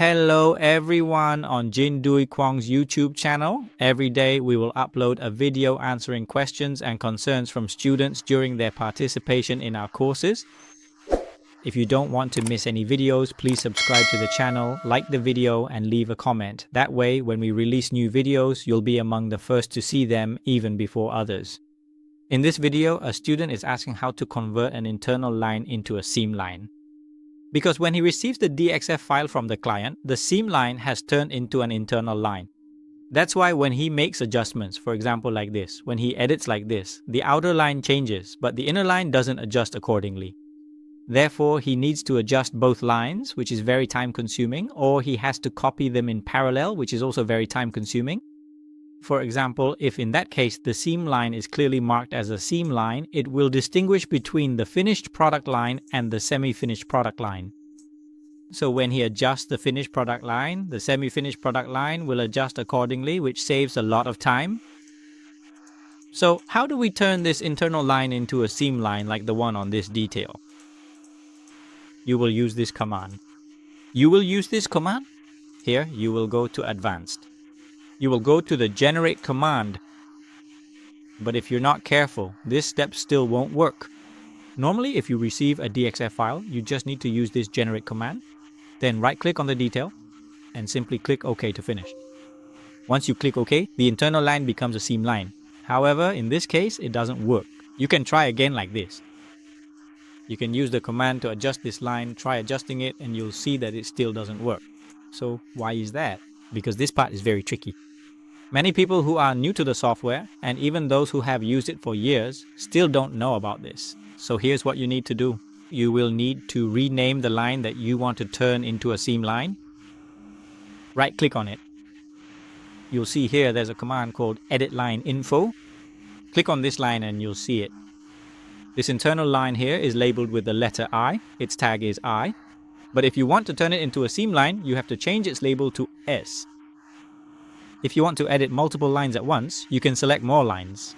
Hello everyone on Dinh Duy Cuong's YouTube channel. Every day we will upload a video answering questions and concerns from students during their participation in our courses. If you don't want to miss any videos, please subscribe to the channel, like the video and leave a comment. That way, when we release new videos, you'll be among the first to see them even before others. In this video, a student is asking how to convert an internal line into a seam line. Because when he receives the DXF file from the client, the seam line has turned into an internal line. That's why when he makes adjustments, for example like this, when he edits like this, the outer line changes, but the inner line doesn't adjust accordingly. Therefore, he needs to adjust both lines, which is very time consuming, or he has to copy them in parallel, which is also very time consuming. For example, if in that case the seam line is clearly marked as a seam line, it will distinguish between the finished product line and the semi-finished product line. So when he adjusts the finished product line, the semi-finished product line will adjust accordingly, which saves a lot of time. So how do we turn this internal line into a seam line like the one on this detail? You will use this command. Here you will go to Advanced. You will go to the Generate command. But if you're not careful, this step still won't work. Normally, if you receive a DXF file, you just need to use this Generate command. Then right-click on the detail and simply click OK to finish. Once you click OK, the internal line becomes a seam line. However, in this case, it doesn't work. You can try again like this. You can use the command to adjust this line, try adjusting it, and you'll see that it still doesn't work. So why is that? Because this part is very tricky. Many people who are new to the software, and even those who have used it for years, still don't know about this. So here's what you need to do. You will need to rename the line that you want to turn into a seam line. Right-click on it. You'll see here there's a command called Edit Line Info. Click on this line and you'll see it. This internal line here is labeled with the letter I. Its tag is I. But if you want to turn it into a seam line, you have to change its label to S. If you want to edit multiple lines at once, you can select more lines.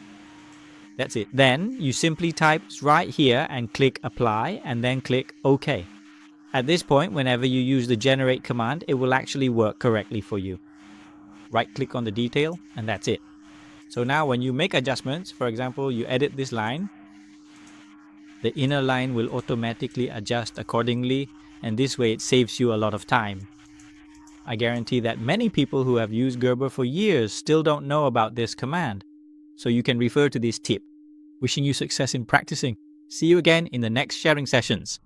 That's it. Then you simply type right here and click Apply and then click OK. At this point, whenever you use the Generate command, it will actually work correctly for you. Right-click on the detail and that's it. So now when you make adjustments, for example, you edit this line, the inner line will automatically adjust accordingly, and this way it saves you a lot of time. I guarantee that many people who have used Gerber for years still don't know about this command. So you can refer to this tip. Wishing you success in practicing. See you again in the next sharing sessions.